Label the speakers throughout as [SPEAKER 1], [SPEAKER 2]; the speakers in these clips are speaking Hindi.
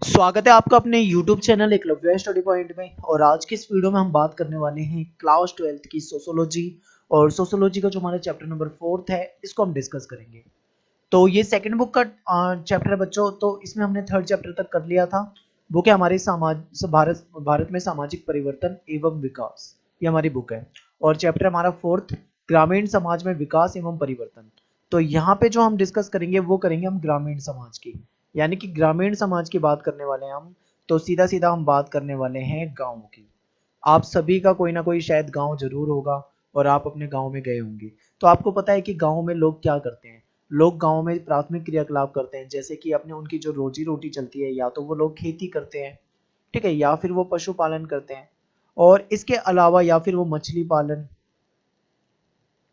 [SPEAKER 1] स्वागत है आपका अपने YouTube channel Eklavya study point में। और आज की इस वीडियो में हम बात करने वाले हैं क्लास 12th की सोशोलॉजी। और सोशोलॉजी का जो हमारा चैप्टर नंबर 4 है इसको हम डिस्कस करेंगे। तो ये सेकंड बुक का चैप्टर है बच्चों। तो इसमें हमने थर्ड चैप्टर तक कर लिया था। बुक है हमारी भारत में सामाजिक परिवर्तन एवं विकास, ये हमारी बुक है। और चैप्टर हमारा फोर्थ, ग्रामीण समाज में विकास एवं परिवर्तन। तो यहाँ पे जो हम डिस्कस करेंगे वो करेंगे हम ग्रामीण समाज की, यानी कि ग्रामीण समाज की बात करने वाले हैं हम। तो सीधा सीधा हम बात करने वाले हैं गाँव की। आप सभी का कोई ना कोई शायद गांव जरूर होगा और आप अपने गांव में गए होंगे। तो आपको पता है कि गांव में लोग क्या करते हैं। लोग गांव में प्राथमिक क्रियाकलाप करते हैं, जैसे कि अपने उनकी जो रोजी रोटी चलती है, या तो वो लोग खेती करते हैं, ठीक है, या फिर वो पशुपालन करते हैं, और इसके अलावा या फिर वो मछली पालन।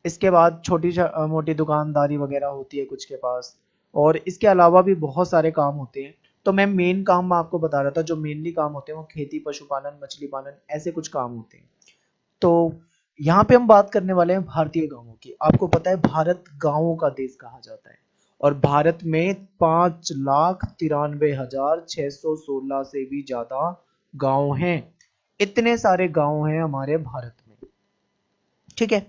[SPEAKER 1] इसके बाद छोटी मोटी दुकानदारी वगैरह होती है कुछ के पास। और इसके अलावा भी बहुत सारे काम होते हैं। तो मैं मेन काम मैं आपको बता रहा था, जो मेनली काम होते हैं वो खेती, पशुपालन, मछली पालन, ऐसे कुछ काम होते हैं। तो यहाँ पे हम बात करने वाले हैं भारतीय गांवों की। आपको पता है भारत गांवों का देश कहा जाता है। और भारत में 5,93,616 से भी ज्यादा गांव हैं। इतने सारे गांव हैं हमारे भारत में, ठीक है।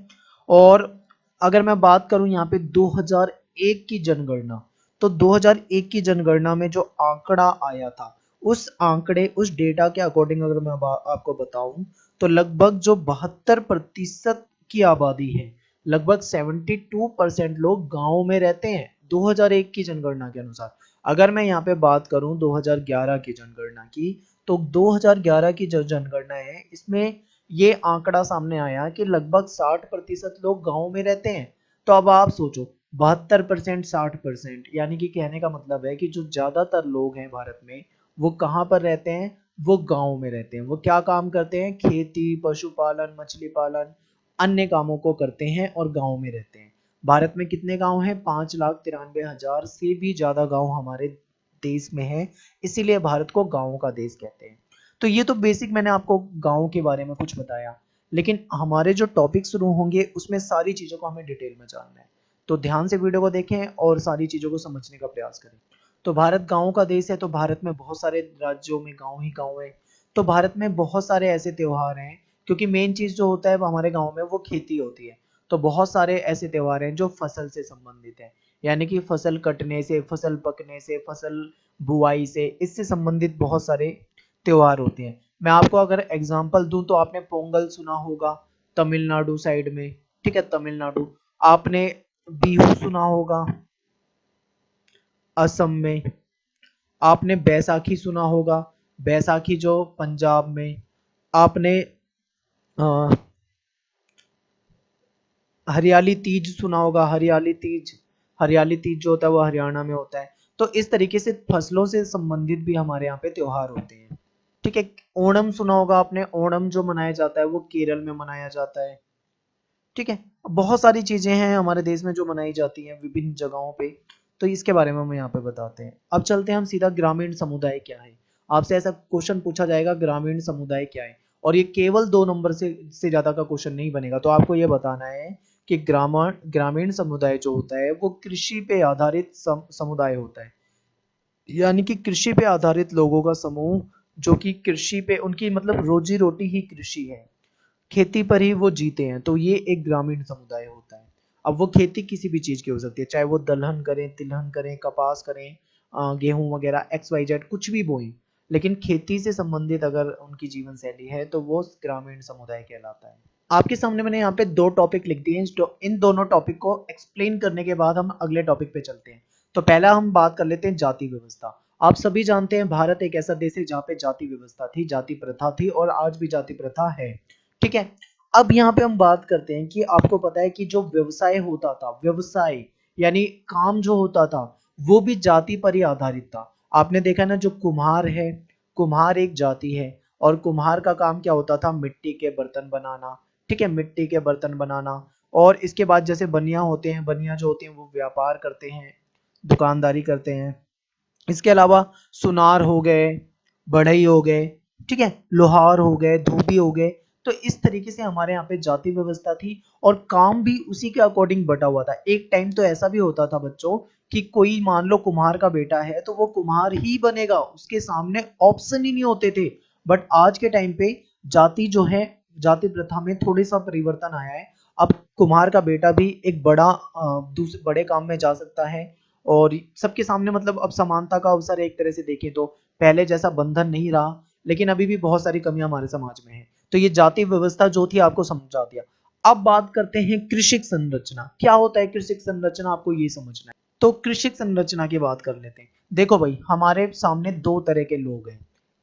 [SPEAKER 1] और अगर मैं बात करूं यहाँ पे 2001 की जनगणना, तो 2001 की जनगणना में जो आंकड़ा आया था, उस आंकड़े, उस डेटा के अकॉर्डिंग अगर मैं आपको बताऊं, तो लगभग जो 72% की आबादी है, लगभग 72% लोग गांव में रहते हैं 2001 की जनगणना के अनुसार। अगर मैं यहाँ पे बात करूं 2011 की जनगणना की, तो 2011 की जो जनगणना है इसमें ये आंकड़ा सामने आया कि लगभग 60% लोग गांव में रहते हैं। तो अब आप सोचो, 72%, 60%, यानी कि कहने का मतलब है कि जो ज्यादातर लोग हैं भारत में, वो कहाँ पर रहते हैं? वो गांव में रहते हैं। वो क्या काम करते हैं? खेती, पशुपालन, मछली पालन, अन्य कामों को करते हैं और गांव में रहते हैं। भारत में कितने गांव हैं? 5,93,000 से भी ज्यादा गांव हमारे देश में है। इसीलिए भारत को गांवों का देश कहते हैं। तो ये तो बेसिक मैंने आपको गांव के बारे में कुछ बताया। लेकिन हमारे जो टॉपिक शुरू होंगे उसमें सारी चीजों को हमें डिटेल में जानना है। तो ध्यान से वीडियो को देखें और सारी चीजों को समझने का प्रयास करें। तो भारत गांव का देश है, तो भारत में बहुत सारे राज्यों में गांव ही गांव है। तो भारत में बहुत सारे ऐसे त्योहार हैं, क्योंकि मेन चीज जो होता है वो हमारे गांव में वो खेती होती है। तो बहुत सारे ऐसे त्योहार हैं जो फसल से संबंधित हैं, यानी कि फसल कटने से, फसल पकने से, फसल बुआई से, इससे संबंधित बहुत सारे त्योहार होते हैं। मैं आपको अगर एग्जांपल दूं तो आपने पोंगल सुना होगा तमिलनाडु साइड में, ठीक है, तमिलनाडु। आपने बिहू सुना होगा असम में। आपने बैसाखी सुना होगा, बैसाखी जो पंजाब में। आपने अ, हरियाली तीज सुना होगा, हरियाली तीज। हरियाली तीज जो होता है वो हरियाणा में होता है। तो इस तरीके से फसलों से संबंधित भी हमारे यहाँ पे त्योहार होते हैं, ठीक है। ओणम सुना होगा आपने, ओणम जो मनाया जाता है वो केरल में मनाया जाता है, ठीक है। बहुत सारी चीजें हैं हमारे देश में जो मनाई जाती हैं विभिन्न जगहों पे। तो इसके बारे में हम यहाँ पे बताते हैं। अब चलते हैं हम सीधा, ग्रामीण समुदाय क्या है। आपसे ऐसा क्वेश्चन पूछा जाएगा, ग्रामीण समुदाय क्या है। और ये केवल 2 नंबर से ज्यादा का क्वेश्चन नहीं बनेगा। तो आपको ये बताना है कि ग्रामीण समुदाय जो होता है वो कृषि पे आधारित समुदाय होता है, यानी कि कृषि पे आधारित लोगों का समूह, जो कि कृषि पे उनकी मतलब रोजी रोटी ही कृषि है, खेती पर ही वो जीते हैं। तो ये एक ग्रामीण समुदाय होता है। अब वो खेती किसी भी चीज की हो सकती है, चाहे वो दलहन करें, तिलहन करें, कपास करें, गेहूं वगैरह, XYZ कुछ भी बोएं, लेकिन खेती से संबंधित अगर उनकी जीवन शैली है तो वो ग्रामीण समुदाय कहलाता है। आपके सामने मैंने यहाँ पे 2 टॉपिक लिख दिए हैं। इन दोनों टॉपिक को एक्सप्लेन करने के बाद हम अगले टॉपिक पे चलते हैं। तो पहला हम बात कर लेते हैं जाति व्यवस्था। आप सभी जानते हैं भारत एक ऐसा देश है जहाँ पे जाति व्यवस्था थी, जाति प्रथा थी, और आज भी जाति प्रथा है, ठीक है। अब यहाँ पे हम बात करते हैं कि आपको पता है कि जो व्यवसाय होता था, व्यवसाय यानी काम जो होता था, वो भी जाति पर ही आधारित था। आपने देखा ना, जो कुम्हार है, कुम्हार एक जाति है। और कुम्हार का काम क्या होता था? मिट्टी के बर्तन बनाना, ठीक है, मिट्टी के बर्तन बनाना। और इसके बाद जैसे बनिया होते हैं, बनिया जो होते हैं वो व्यापार करते हैं, दुकानदारी करते हैं। इसके अलावा सुनार हो गए, बढ़ई हो गए, ठीक है, लोहार हो गए, धोबी हो गए। तो इस तरीके से हमारे यहाँ पे जाति व्यवस्था थी और काम भी उसी के अकॉर्डिंग बटा हुआ था। एक टाइम तो ऐसा भी होता था बच्चों कि कोई मान लो कुम्हार का बेटा है तो वो कुम्हार ही बनेगा, उसके सामने ऑप्शन ही नहीं होते थे। बट आज के टाइम पे जाति जो है, जाति प्रथा में थोड़ी सा परिवर्तन आया है। अब कुम्हार का बेटा भी एक दूसरे बड़े काम में जा सकता है और सबके सामने मतलब अब समानता का अवसर है। एक तरह से देखें तो पहले जैसा बंधन नहीं रहा, लेकिन अभी भी बहुत सारी कमियां हमारे समाज में है। तो ये जाति व्यवस्था जो थी आपको समझा दिया। अब बात करते हैं कृषिक संरचना। क्या होता है कृषिक संरचना, आपको ये समझना है। तो कृषिक संरचना की बात कर लेते हैं। देखो भाई, हमारे सामने दो तरह के लोग हैं।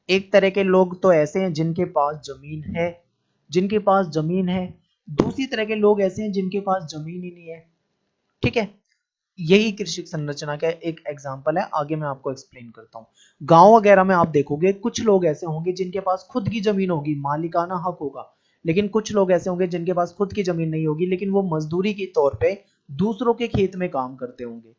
[SPEAKER 1] एक तरह के लोग तो ऐसे हैं जिनके पास जमीन है, जिनके पास जमीन है। दूसरी तरह के लोग ऐसे हैं जिनके पास जमीन ही नहीं है। ठीक है, यही कृषि संरचना का एक एग्जाम्पल है। आगे मैं आपको एक्सप्लेन करता हूँ। गांव वगैरह में आप देखोगे कुछ लोग ऐसे होंगे जिनके पास खुद की जमीन होगी, मालिकाना हक होगा। लेकिन कुछ लोग ऐसे होंगे जिनके पास खुद की जमीन नहीं होगी, लेकिन वो मजदूरी के तौर पे दूसरों के खेत में काम करते होंगे।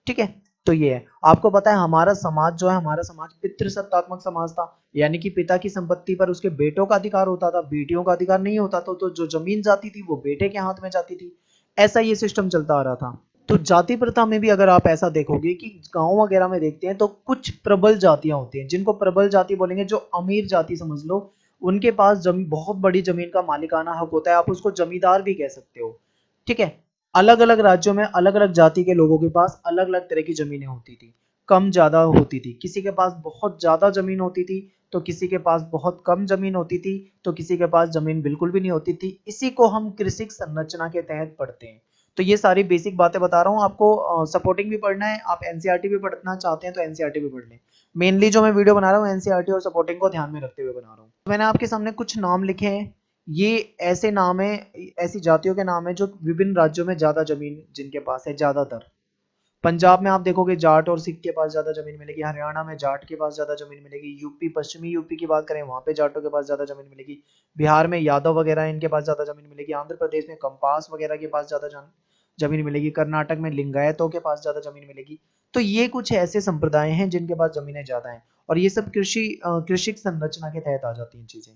[SPEAKER 1] ठीक है, तो ये है। आपको पता है हमारा समाज जो है, हमारा समाज पितृसत्तात्मक समाज था, यानी कि पिता की संपत्ति पर उसके बेटों का अधिकार होता था, बेटियों का अधिकार नहीं होता था। तो जो जमीन जाती थी वो बेटे के हाथ में जाती थी। ऐसा ये सिस्टम चलता आ रहा था। तो जाति प्रथा में भी अगर आप ऐसा देखोगे कि गांव वगैरह में देखते हैं तो कुछ प्रबल जातियां होती हैं, जिनको प्रबल जाति बोलेंगे, जो अमीर जाति समझ लो। उनके पास बहुत बड़ी जमीन का मालिकाना हक होता है, आप उसको जमींदार भी कह सकते हो। ठीक है, अलग अलग राज्यों में अलग अलग जाति के लोगों के पास अलग अलग तरह की जमीनें होती थी, कम ज्यादा होती थी। किसी के पास बहुत ज्यादा जमीन होती थी तो किसी के पास बहुत कम जमीन होती थी, तो किसी के पास जमीन बिल्कुल भी नहीं होती थी। इसी को हम कृषि संरचना के तहत पढ़ते हैं। तो ये सारी बेसिक बातें बता रहा हूँ आपको। सपोर्टिंग भी पढ़ना है, आप एनसीईआरटी भी पढ़ना चाहते हैं तो एनसीईआरटी भी पढ़ लें। मेनली जो मैं वीडियो बना रहा हूँ एनसीईआरटी और सपोर्टिंग को ध्यान में रखते हुए बना रहा हूँ। मैंने आपके सामने कुछ नाम लिखे हैं। ये ऐसे नाम है, ऐसी जातियों के नाम है जो विभिन्न राज्यों में ज्यादा जमीन जिनके पास है। ज्यादातर पंजाब में आप देखोगे जाट और सिख के पास ज्यादा जमीन मिलेगी, हरियाणा में जाट के पास ज्यादा जमीन मिलेगी, यूपी पश्चिमी यूपी की बात करें वहां पे जाटों के पास ज्यादा जमीन मिलेगी, बिहार में यादव वगैरह इनके पास ज्यादा जमीन मिलेगी, आंध्र प्रदेश में कंपास वगैरह के पास ज्यादा जमीन मिलेगी, कर्नाटक में लिंगायतों के पास ज्यादा जमीन मिलेगी। तो ये कुछ ऐसे संप्रदाय हैं जिनके पास जमीनें ज्यादा हैं और ये सब कृषि संरचना के तहत आ जाती हैं चीजें।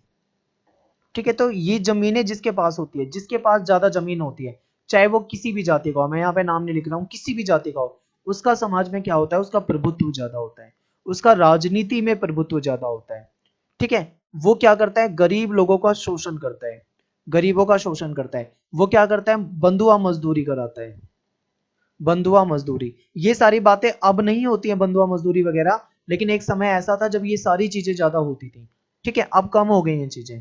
[SPEAKER 1] ठीक है, तो ये जमीनें जिसके पास होती है, जिसके पास ज्यादा जमीन होती है, चाहे वो किसी भी जाति का हो, मैं यहाँ पे नाम नहीं लिख रहा हूँ, किसी भी जाति का हो, उसका समाज में क्या होता है, उसका प्रभुत्व ज्यादा होता है, उसका राजनीति में प्रभुत्व ज्यादा होता है। ठीक है, वो क्या करता है, गरीब लोगों का शोषण करता है, गरीबों का शोषण करता है। वो क्या करता है, बंधुआ मजदूरी कराता है, बंधुआ मजदूरी। ये सारी बातें अब नहीं होती है, बंधुआ मजदूरी वगैरह, लेकिन एक समय ऐसा था जब ये सारी चीजें ज्यादा होती थी। ठीक है, अब कम हो गई हैं चीजें।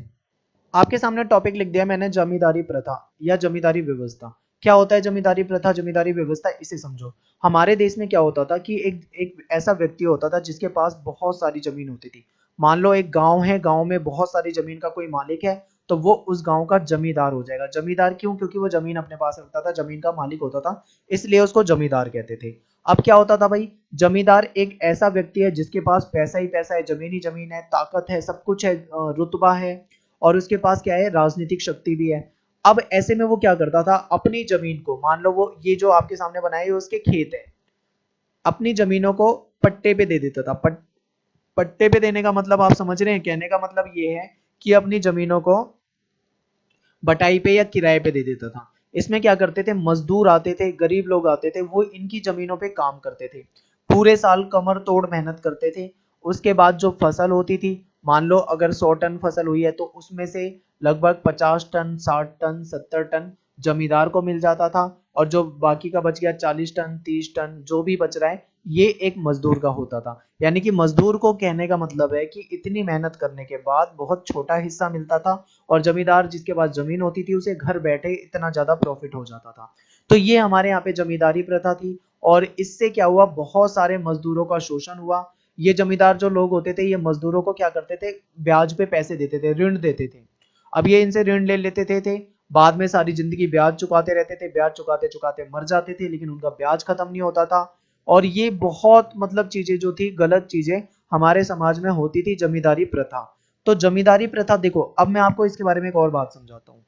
[SPEAKER 1] आपके सामने टॉपिक लिख दिया मैंने, जमींदारी प्रथा या जमींदारी व्यवस्था। क्या होता है जमींदारी प्रथा, जमींदारी व्यवस्था, इसे समझो। हमारे देश में क्या होता था कि एक ऐसा व्यक्ति होता था जिसके पास बहुत सारी जमीन होती थी। मान लो एक गांव है, गांव में बहुत सारी जमीन का कोई मालिक है, तो वो उस गांव का जमींदार हो जाएगा। जमींदार क्यों, क्योंकि वो जमीन अपने पास रखता था, जमीन का मालिक होता था, इसलिए उसको जमींदार कहते थे। अब क्या होता था भाई, जमींदार एक ऐसा व्यक्ति है जिसके पास पैसा ही पैसा है, जमीन ही जमीन है, ताकत है, सब कुछ है, रुतबा है, और उसके पास क्या है, राजनीतिक शक्ति भी है। अब ऐसे में वो क्या करता था, अपनी जमीन को, मान लो वो ये जो आपके सामने बनाए ये उसके खेत है, अपनी जमीनों को पट्टे पे दे देता था। पट्टे पे देने का मतलब आप समझ रहे हैं, कहने का मतलब ये है कि अपनी जमीनों को बटाई पे या किराए पे दे देता था। इसमें क्या करते थे, मजदूर आते थे, गरीब लोग आते थे, वो इनकी जमीनों पे काम करते थे, पूरे साल कमर तोड़ मेहनत करते थे। उसके बाद जो फसल होती थी, मान लो अगर 100 टन फसल हुई है तो उसमें से लगभग 50 टन, 60 टन, 70 टन जमींदार को मिल जाता था, और जो बाकी का बच गया 40 टन, 30 टन जो भी बच रहा है, ये एक मजदूर का होता था। यानी कि मजदूर को कहने का मतलब है कि इतनी मेहनत करने के बाद बहुत छोटा हिस्सा मिलता था, और जमींदार जिसके पास जमीन होती थी उसे घर बैठे इतना ज्यादा प्रॉफिट हो जाता था। तो ये हमारे यहाँ पे जमींदारी प्रथा थी, और इससे क्या हुआ, बहुत सारे मजदूरों का शोषण हुआ। ये जमींदार जो लोग होते थे, ये मजदूरों को क्या करते थे, ब्याज पे पैसे देते थे, ऋण देते थे। अब ये इनसे ऋण ले लेते थे, बाद में सारी जिंदगी ब्याज चुकाते रहते थे, ब्याज चुकाते चुकाते मर जाते थे, लेकिन उनका ब्याज खत्म नहीं होता था। और ये बहुत मतलब चीजें जो थी, गलत चीजें हमारे समाज में होती थी, जमींदारी प्रथा। तो जमींदारी प्रथा देखो, अब मैं आपको इसके बारे में एक और बात समझाता हूँ।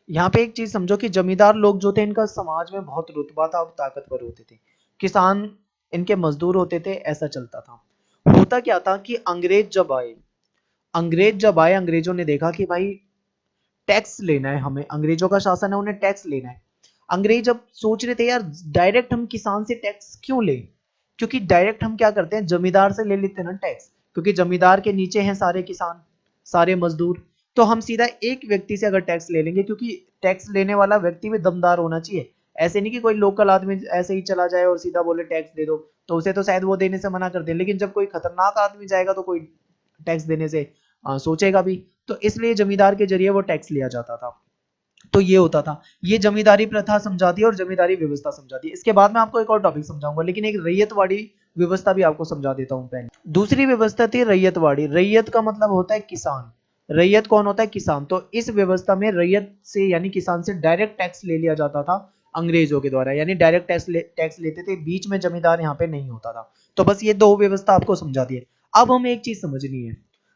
[SPEAKER 1] यहाँ पे एक चीज समझो कि जमींदार लोग जो थे, इनका समाज में बहुत रुतबा था और ताकतवर होते थे। किसान इनके मजदूर होते थे, ऐसा चलता था। होता क्या था कि अंग्रेज जब आए, अंग्रेजों ने देखा कि भाई टैक्स लेना है हमें, अंग्रेजों का शासन है, उन्हें टैक्स लेना है। अंग्रेज अब सोच रहे थे यार डायरेक्ट हम किसान से टैक्स क्यों लें, क्योंकि डायरेक्ट हम क्या करते हैं जमींदार से ले लेते हैं ना टैक्स, क्योंकि जमींदार के नीचे हैं सारे किसान, सारे मजदूर, तो हम सीधा एक व्यक्ति से अगर टैक्स ले लेंगे, क्योंकि टैक्स लेने वाला व्यक्ति भी दमदार होना चाहिए, ऐसे नहीं कि कोई लोकल आदमी ऐसे ही चला जाए और सीधा बोले टैक्स दे दो, तो उसे तो शायद वो देने से मना कर दे, लेकिन जब कोई खतरनाक आदमी जाएगा तो कोई टैक्स देने से सोचेगा भी, तो इसलिए जमींदार के जरिए वो टैक्स लिया जाता था। तो ये होता था, ये जमींदारी प्रथा समझाती है और जमींदारी व्यवस्था समझाती है। इसके बाद मैं आपको एक और टॉपिक समझाऊंगा, लेकिन एक रैयतवाड़ी व्यवस्था भी आपको समझा देता हूं पहले। दूसरी व्यवस्था थी रैयतवाड़ी। रैयत का मतलब होता है किसान, रैयत कौन होता है, किसान। तो इस व्यवस्था में रैयत से यानी किसान से डायरेक्ट टैक्स ले लिया जाता था अंग्रेजों के द्वारा, यानी डायरेक्ट टैक्स लेते थे, बीच में जमींदार यहाँ पे नहीं होता था। तो बस ये दो व्यवस्था आपको समझा दी है। अब हमें एक चीज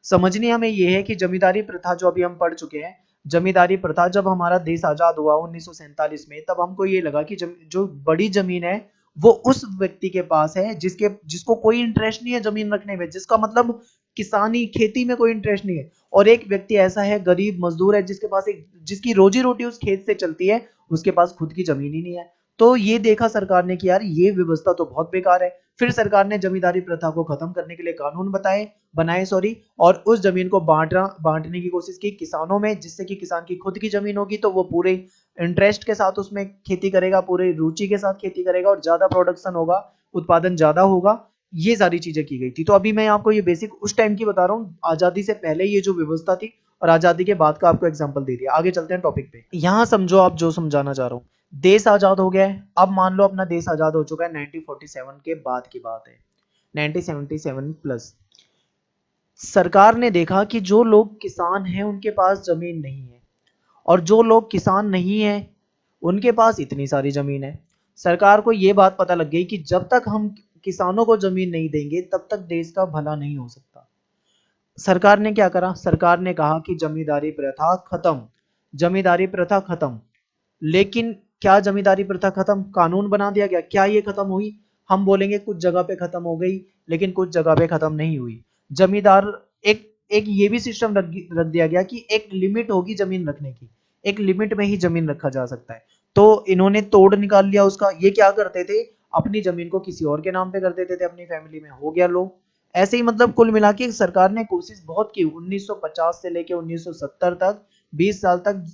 [SPEAKER 1] समझनी हमें ये है कि जमींदारी प्रथा जो अभी हम पढ़ चुके हैं, जमींदारी प्रथा जब हमारा देश आजाद हुआ 1947 में, तब हमको ये लगा कि जो बड़ी जमीन है वो उस व्यक्ति के पास है जिसको कोई इंटरेस्ट नहीं है जमीन रखने में, जिसका मतलब किसानी खेती में कोई इंटरेस्ट नहीं है, और एक व्यक्ति ऐसा है गरीब मजदूर है जिसके पास जिसकी रोजी रोटी उस खेत से चलती है, उसके पास खुद की जमीन ही नहीं है। तो ये देखा सरकार ने कि यार ये व्यवस्था तो बहुत बेकार है। फिर सरकार ने जमींदारी प्रथा को खत्म करने के लिए कानून बनाए और उस जमीन को बांटने की कोशिश की किसानों में, जिससे कि किसान की खुद की जमीन होगी तो वो पूरे इंटरेस्ट के साथ उसमें खेती करेगा, पूरे रुचि के साथ खेती करेगा और ज्यादा प्रोडक्शन होगा, उत्पादन ज्यादा होगा। ये सारी चीजें की गई थी। तो अभी मैं आपको ये बेसिक उस टाइम की बता रहा हूँ, आजादी से पहले ये जो व्यवस्था थी और आजादी के बाद का आपको एग्जाम्पल दे दिया। आगे चलते हैं टॉपिक पे। यहाँ समझो आप जो समझाना चाह रहा हूँ। देश आजाद हो गया है, अब मान लो अपना देश आजाद हो चुका है, 1947 के बाद की बात है, 1977 प्लस। सरकार ने देखा कि जो लोग किसान हैं उनके पास जमीन नहीं है, और जो लोग किसान नहीं है उनके पास इतनी सारी जमीन है। सरकार को ये बात पता लग गई कि जब तक हम किसानों को जमीन नहीं देंगे तब तक देश का भला नहीं हो सकता। सरकार ने क्या करा, सरकार ने कहा कि जमींदारी प्रथा खत्म, जमींदारी प्रथा खत्म। लेकिन क्या जमींदारी प्रथा खत्म, कानून बना दिया गया, क्या ये खत्म हुई? हम बोलेंगे कुछ जगह पे खत्म हो गई, लेकिन कुछ जगह पे खत्म नहीं हुई। जमींदार एक एक ये भी सिस्टम रख दिया गया कि एक लिमिट होगी जमीन रखने की, एक लिमिट में ही जमीन रखा जा सकता है। तो इन्होंने तोड़ निकाल लिया उसका। ये क्या करते थे, अपनी जमीन को किसी और के नाम पे कर देते थे, अपनी फैमिली में हो गया लो। ऐसे ही मतलब कुल मिला के सरकार ने कोशिश बहुत की, 1950 से लेके 1970 तक, 20 साल तक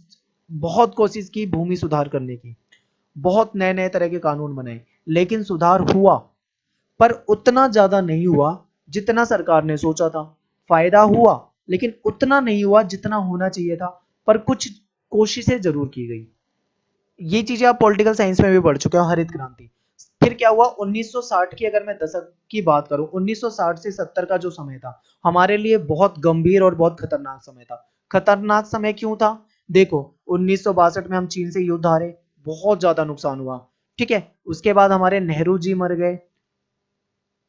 [SPEAKER 1] बहुत कोशिश की भूमि सुधार करने की, बहुत नए नए तरह के कानून बनाए, लेकिन सुधार हुआ, पर उतना ज्यादा नहीं हुआ जितना सरकार ने सोचा था। फायदा हुआ लेकिन उतना नहीं हुआ जितना होना चाहिए था, पर कुछ कोशिशें जरूर की गई। ये चीजें आप पॉलिटिकल साइंस में भी पढ़ चुके हो, हरित क्रांति। फिर क्या हुआ 1960 की, अगर मैं दशक की बात करूं, 1960 से 70 का जो समय था हमारे लिए बहुत गंभीर और बहुत खतरनाक समय था। खतरनाक समय क्यों था? देखो 1962 में हम चीन से युद्ध हारे, बहुत ज्यादा नुकसान हुआ, ठीक है। उसके बाद हमारे नेहरू जी मर गए,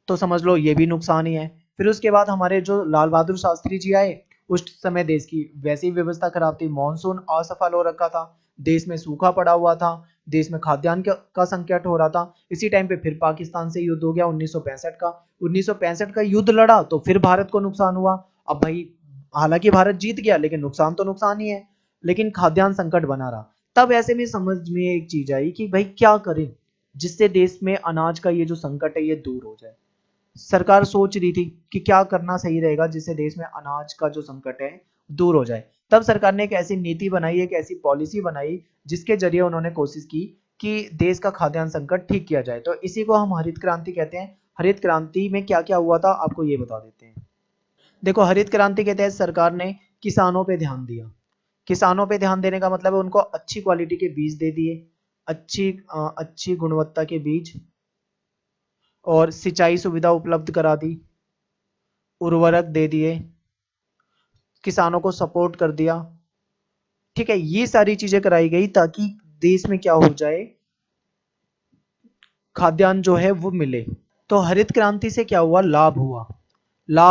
[SPEAKER 1] तो समझ लो ये भी नुकसान ही है। फिर उसके बाद हमारे जो लाल बहादुर शास्त्री जी आए, उस समय देश की वैसी ही व्यवस्था खराब थी, मानसून असफल हो रखा था, देश में सूखा पड़ा हुआ था, देश में खाद्यान्न का संकट हो रहा था। इसी टाइम पे फिर पाकिस्तान से युद्ध हो गया 1965 का। 1965 का युद्ध लड़ा तो फिर भारत को नुकसान हुआ। अब भाई हालांकि भारत जीत गया लेकिन नुकसान तो नुकसान ही है, लेकिन खाद्यान्न संकट बना रहा। तब ऐसे में समझ में एक चीज आई कि भाई क्या करें जिससे देश में अनाज का ये जो संकट है ये दूर हो जाए। सरकार सोच रही थी कि क्या करना सही रहेगा जिससे देश में अनाज का जो संकट है दूर हो जाए। तब सरकार ने एक ऐसी नीति बनाई, एक ऐसी पॉलिसी बनाई जिसके जरिए उन्होंने कोशिश की कि देश का खाद्यान्न संकट ठीक किया जाए। तो इसी को हम हरित क्रांति कहते हैं। हरित क्रांति में क्या क्या हुआ था आपको ये बता देते हैं। देखो हरित क्रांति के तहत सरकार ने किसानों पे ध्यान दिया। किसानों पे ध्यान देने का मतलब है उनको अच्छी क्वालिटी के बीज दे दिए, अच्छी गुणवत्ता के बीज, और सिंचाई सुविधा उपलब्ध करा दी, उर्वरक दे दिए, किसानों को सपोर्ट कर दिया, ठीक है। ये सारी चीजें कराई गई ताकि देश में क्या हो जाए, खाद्यान्न जो है वो मिले। तो हरित क्रांति से क्या हुआ, लाभ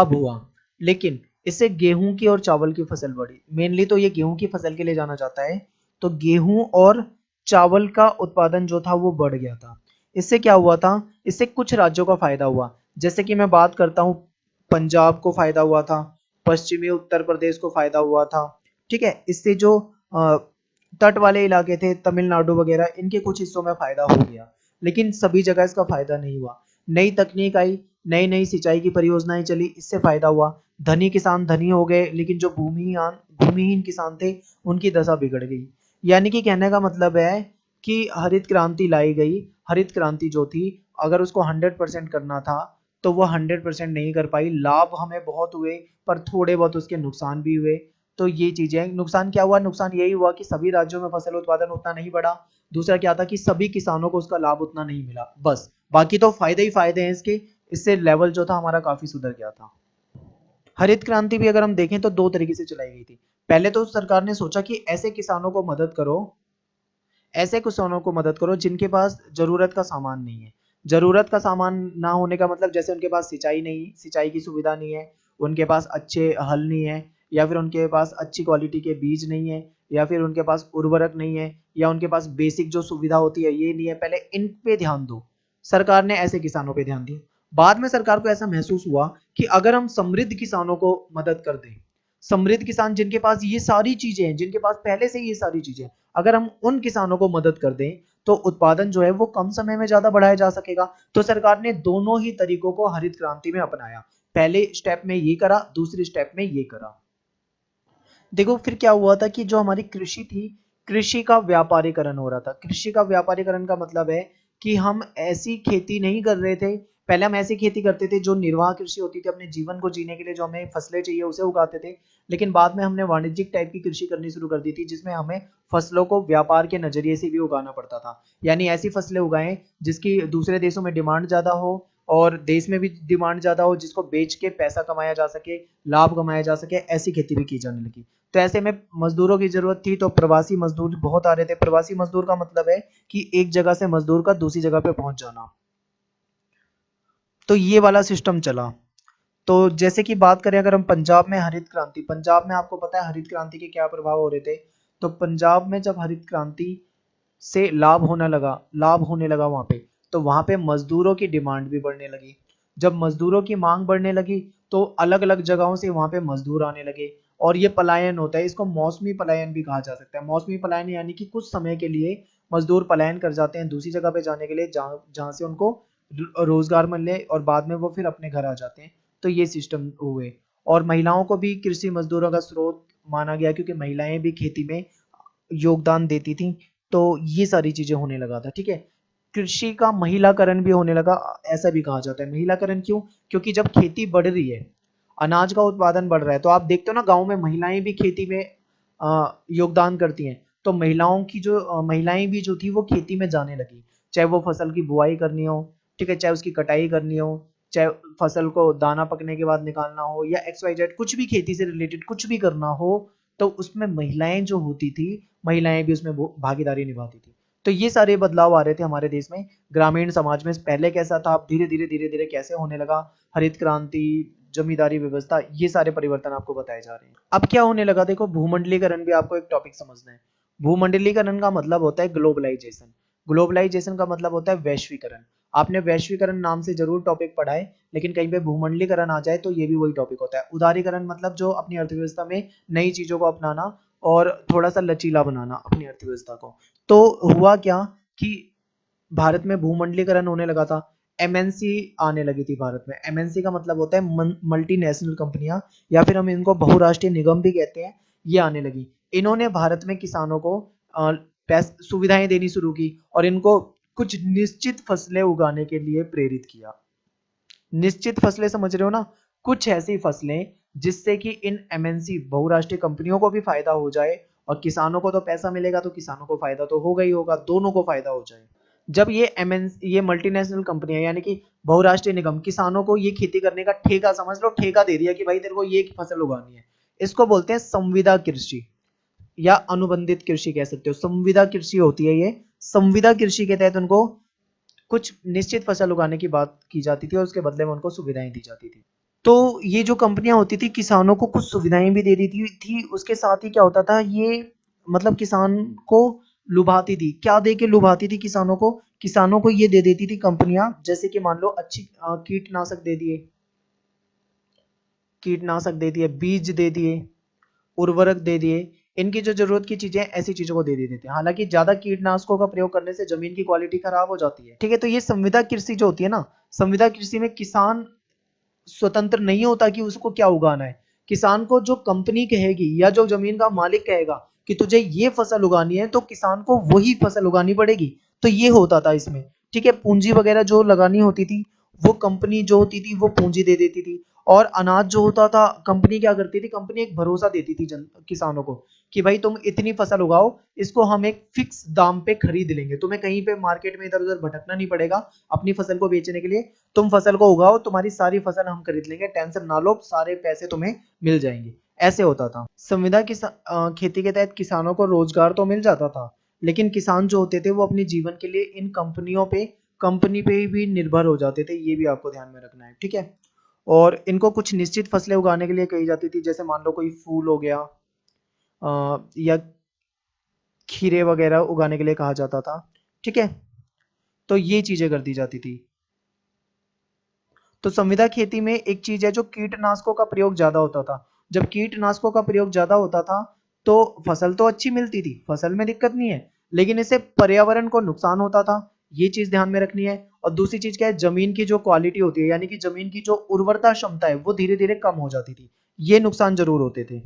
[SPEAKER 1] हुआ, लेकिन इससे गेहूं की और चावल की फसल बढ़ी। मेनली तो ये गेहूं की फसल के लिए जाना जाता है, तो गेहूं और चावल का उत्पादन जो था वो बढ़ गया था। इससे क्या हुआ था, इससे कुछ राज्यों का फायदा हुआ। जैसे कि मैं बात करता हूं, पंजाब को फायदा हुआ था, पश्चिमी उत्तर प्रदेश को फायदा हुआ था, ठीक है। इससे जो तट वाले इलाके थे, तमिलनाडु वगैरह, इनके कुछ हिस्सों में फायदा हो गया, लेकिन सभी जगह इसका फायदा नहीं हुआ। नई तकनीक आई, नई नई सिंचाई की परियोजनाएं चली, इससे फायदा हुआ। धनी किसान धनी हो गए, लेकिन जो भूमिहीन किसान थे उनकी दशा बिगड़ गई। यानी कि कहने का मतलब है कि हरित क्रांति लाई गई। हरित क्रांति जो थी, अगर उसको 100% करना था तो वो 100% नहीं कर पाई। लाभ हमें बहुत हुए, पर थोड़े बहुत उसके नुकसान भी हुए। तो ये चीजें, नुकसान क्या हुआ? नुकसान यही हुआ कि सभी राज्यों में फसल उत्पादन उतना नहीं बढ़ा। दूसरा क्या था कि सभी किसानों को उसका लाभ उतना नहीं मिला, बस। बाकी तो फायदे ही फायदे हैं इसके। इससे लेवल जो था हमारा काफी सुधर गया था। हरित क्रांति भी अगर हम देखें तो दो तरीके से चलाई गई थी। पहले तो सरकार ने सोचा कि ऐसे किसानों को मदद करो, ऐसे किसानों को मदद करो जिनके पास जरूरत का सामान नहीं है। जरूरत का सामान ना होने का मतलब जैसे उनके पास सिंचाई नहीं, सिंचाई की सुविधा नहीं है, उनके पास अच्छे हल नहीं है, या फिर उनके पास अच्छी क्वालिटी के बीज नहीं है, या फिर उनके पास उर्वरक नहीं है, या उनके पास बेसिक जो सुविधा होती है ये नहीं है। पहले इन पे ध्यान दो। सरकार ने ऐसे किसानों पे ध्यान दिया। बाद में सरकार को ऐसा महसूस हुआ कि अगर हम समृद्ध किसानों को मदद कर दें, समृद्ध किसान जिनके पास ये सारी चीजें हैं, जिनके पास पहले से ये सारी चीजें हैं, अगर हम उन किसानों को मदद कर दें तो उत्पादन जो है वो कम समय में ज्यादा बढ़ाया जा सकेगा। तो सरकार ने दोनों ही तरीकों को हरित क्रांति में अपनाया। पहले स्टेप में ये करा, दूसरे स्टेप में ये करा। देखो फिर क्या हुआ था कि जो हमारी कृषि थी, कृषि का व्यापारीकरण हो रहा था। कृषि का व्यापारीकरण का मतलब है कि हम ऐसी खेती नहीं कर रहे थे। पहले हम ऐसी खेती करते थे जो निर्वाह कृषि होती थी, अपने जीवन को जीने के लिए जो हमें फसलें चाहिए उसे उगाते थे। लेकिन बाद में हमने वाणिज्यिक टाइप की कृषि करनी शुरू कर दी थी, जिसमें हमें फसलों को व्यापार के नजरिए से भी उगाना पड़ता था। यानी ऐसी फसलें उगाएं जिसकी दूसरे देशों में डिमांड ज्यादा हो और देश में भी डिमांड ज्यादा हो, जिसको बेच के पैसा कमाया जा सके, लाभ कमाया जा सके, ऐसी खेती भी की जाने लगी। तो ऐसे में मजदूरों की जरूरत थी, तो प्रवासी मजदूर बहुत आ रहे थे। प्रवासी मजदूर का मतलब है कि एक जगह से मजदूर का दूसरी जगह पे पहुंच जाना। तो ये वाला सिस्टम चला। तो जैसे कि बात करें अगर हम पंजाब में हरित क्रांति, पंजाब में आपको पता है हरित क्रांति के क्या प्रभाव हो रहे थे। तो पंजाब में जब हरित क्रांति से लाभ होने लगा वहां पे मजदूरों की डिमांड भी बढ़ने लगी। जब मजदूरों की मांग बढ़ने लगी तो अलग अलग जगहों से वहां पे मजदूर आने लगे, और ये पलायन होता है। इसको मौसमी पलायन भी कहा जा सकता है। मौसमी पलायन यानी कि कुछ समय के लिए मजदूर पलायन कर जाते हैं दूसरी जगह पे जाने के लिए, जहां से उनको रोजगार मिले, और बाद में वो फिर अपने घर आ जाते हैं। तो ये सिस्टम हुए। और महिलाओं को भी कृषि मजदूरों का स्रोत माना गया, क्योंकि महिलाएं भी खेती में योगदान देती थी। तो ये सारी चीजें होने लगा था, ठीक है। कृषि का महिलाकरण भी होने लगा, ऐसा भी कहा जाता है। महिलाकरण क्यों? क्योंकि जब खेती बढ़ रही है, अनाज का उत्पादन बढ़ रहा है, तो आप देखते हो ना गांव में महिलाएं भी खेती में योगदान करती हैं। तो महिलाएं भी जो थी वो खेती में जाने लगी, चाहे वो फसल की बुआई करनी हो, ठीक है, चाहे उसकी कटाई करनी हो, चाहे फसल को दाना पकने के बाद निकालना हो, या एक्स वाई जेड कुछ भी खेती से रिलेटेड कुछ भी करना हो, तो उसमें महिलाएं जो होती थी, महिलाएं भी उसमें भागीदारी निभाती थी। तो ये सारे बदलाव आ रहे थे हमारे देश में। ग्रामीण समाज में पहले कैसा था, अब धीरे धीरे कैसे होने लगा, हरित क्रांति, जमींदारी व्यवस्था, ये सारे परिवर्तन आपको बताए जा रहे हैं। अब क्या होने लगा, देखो भूमंडलीकरण भी आपको एक टॉपिक समझना है। भूमंडलीकरण का मतलब होता है ग्लोबलाइजेशन। ग्लोबलाइजेशन का मतलब होता है वैश्वीकरण। आपने वैश्वीकरण नाम से जरूर टॉपिक पढ़ा है, लेकिन कहीं पे भूमंडलीकरण आ जाए तो ये भी वही टॉपिक होता है। उदारीकरण मतलब जो अपनी अर्थव्यवस्था में नई चीजों को अपनाना और थोड़ा सा लचीला बनाना अपनी अर्थव्यवस्था को। तो हुआ क्या कि भारत में भूमंडलीकरण होने लगा था। एमएनसी आने लगी थी भारत में। एमएनसी का मतलब होता है मल्टीनेशनल कंपनियां, या फिर हम इनको बहुराष्ट्रीय निगम भी कहते हैं, ये आने लगी। इन्होंने भारत में किसानों को सुविधाएं देनी शुरू की, और इनको कुछ निश्चित फसलें उगाने के लिए प्रेरित किया। निश्चित फसलें समझ रहे हो ना? कुछ ऐसी फसलें जिससे कि इन एमएनसी बहुराष्ट्रीय कंपनियों को भी फायदा हो जाए, और किसानों को तो पैसा मिलेगा, तो किसानों को फायदा तो होगा ही होगा, दोनों को फायदा हो जाए। जब ये मल्टीनेशनल कंपनियां यानी कि बहुराष्ट्रीय निगम किसानों को ये खेती करने का ठेका, समझ लो ठेका दे दिया कि भाई तेरे को ये फसल उगानी है, इसको बोलते हैं संविदा कृषि या अनुबंधित कृषि कह सकते हो। संविदा कृषि होती है ये। संविदा कृषि के तहत उनको कुछ निश्चित फसल उगाने की बात की जाती थी, और उसके बदले में उनको सुविधाएं दी जाती थी। तो ये जो कंपनियां होती थी किसानों को कुछ सुविधाएं भी दे देती थी। उसके साथ ही क्या होता था, ये मतलब किसान को लुभाती थी। क्या दे के लुभाती थी किसानों को? किसानों को ये दे देती थी कंपनियां, जैसे कि मान लो अच्छी कीटनाशक दे दिए, बीज दे दिए, उर्वरक दे दिए, इनकी जो जरूरत की चीजें ऐसी चीजों को दे देते हैं। हालांकि ज्यादा कीटनाशकों का प्रयोग करने से जमीन की क्वालिटी खराब हो जाती है। ठीक है, तो ये संविदा कृषि जो होती है ना, संविदा कृषि में किसान स्वतंत्र नहीं होता कि उसको क्या उगाना है। किसान को जो कंपनी कहेगी या जो जमीन का मालिक कहेगा कि तुझे ये फसल उगानी है, तो किसान को वही फसल उगानी पड़ेगी। तो ये होता था इसमें। ठीक है, पूंजी वगैरह जो लगानी होती थी वो कंपनी जो होती थी वो पूंजी दे देती थी। और अनाज जो होता था, कंपनी क्या करती थी, कंपनी एक भरोसा देती थी किसानों को कि भाई तुम इतनी फसल उगाओ, इसको हम एक फिक्स दाम पे खरीद लेंगे, तुम्हें कहीं पे मार्केट में इधर उधर भटकना नहीं पड़ेगा अपनी फसल को बेचने के लिए। तुम फसल को उगाओ, तुम्हारी सारी फसल हम खरीद लेंगे, टेंशन ना लो, सारे पैसे तुम्हें मिल जाएंगे। ऐसे होता था। संविदा खेती के तहत किसानों को रोजगार तो मिल जाता था, लेकिन किसान जो होते थे वो अपने जीवन के लिए इन कंपनी पे भी निर्भर हो जाते थे। ये भी आपको ध्यान में रखना है। ठीक है, और इनको कुछ निश्चित फसलें उगाने के लिए कही जाती थी, जैसे मान लो कोई फूल हो गया या खीरे वगैरह उगाने के लिए कहा जाता था। ठीक है, तो ये चीजें कर दी जाती थी। तो संविदा खेती में एक चीज है, जो कीटनाशकों का प्रयोग ज्यादा होता था। जब कीटनाशकों का प्रयोग ज्यादा होता था तो फसल तो अच्छी मिलती थी, फसल में दिक्कत नहीं है, लेकिन इससे पर्यावरण को नुकसान होता था। ये चीज ध्यान में रखनी है। और दूसरी चीज क्या है, जमीन की जो क्वालिटी होती है, यानी कि जमीन की जो उर्वरता क्षमता है वो धीरे धीरे कम हो जाती थी। ये नुकसान जरूर होते थे।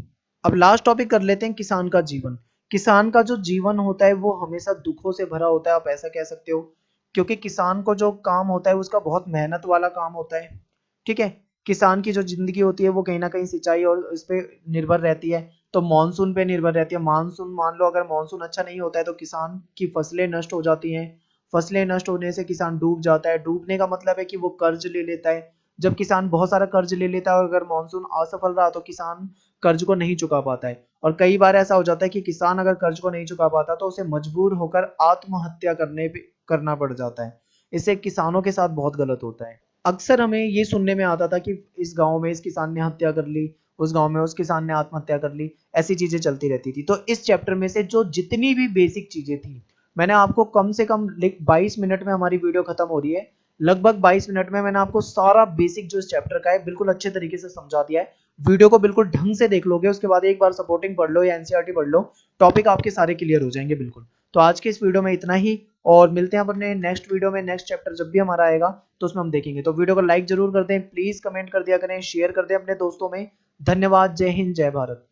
[SPEAKER 1] अब लास्ट टॉपिक कर लेते हैं, किसान का जीवन। किसान का जो जीवन होता है वो हमेशा दुखों से भरा होता है, आप ऐसा कह सकते हो, क्योंकि किसान को जो काम होता है उसका बहुत मेहनत वाला काम होता है। ठीक है, किसान की जो जिंदगी होती है वो कहीं ना कहीं सिंचाई और इस पे निर्भर रहती है। तो मानसून पे निर्भर रहती है। मानसून, मान लो अगर मानसून अच्छा नहीं होता है तो किसान की फसलें नष्ट हो जाती हैं। फसलें नष्ट होने से किसान डूब जाता है। डूबने का मतलब है कि वो कर्ज ले लेता है। जब किसान बहुत सारा कर्ज ले लेता है और अगर मानसून असफल रहा तो किसान कर्ज को नहीं चुका पाता है। और कई बार ऐसा हो जाता है कि किसान अगर कर्ज को नहीं चुका पाता तो उसे मजबूर होकर आत्महत्या करना पड़ जाता है। इससे किसानों के साथ बहुत गलत होता है। अक्सर हमें ये सुनने में आता था कि इस गांव में इस किसान ने हत्या कर ली, उस गांव में उस किसान ने आत्महत्या कर ली, ऐसी चीजें चलती रहती थी। तो इस चैप्टर में से जो जितनी भी बेसिक चीजें थी, मैंने आपको कम से कम 22 मिनट में, हमारी वीडियो खत्म हो रही है, लगभग 22 मिनट में मैंने आपको सारा बेसिक जो इस चैप्टर का है बिल्कुल अच्छे तरीके से समझा दिया है। वीडियो को बिल्कुल ढंग से देख लोगे, उसके बाद एक बार सपोर्टिंग पढ़ लो या एनसीईआरटी पढ़ लो, टॉपिक आपके सारे क्लियर हो जाएंगे बिल्कुल। तो आज के इस वीडियो में इतना ही, और मिलते हैं अपने नेक्स्ट वीडियो में। नेक्स्ट चैप्टर जब भी हमारा आएगा तो उसमें हम देखेंगे। तो वीडियो को लाइक जरूर कर दें, प्लीज कमेंट कर दिया करें, शेयर कर दें अपने दोस्तों में। धन्यवाद। जय हिंद, जय भारत।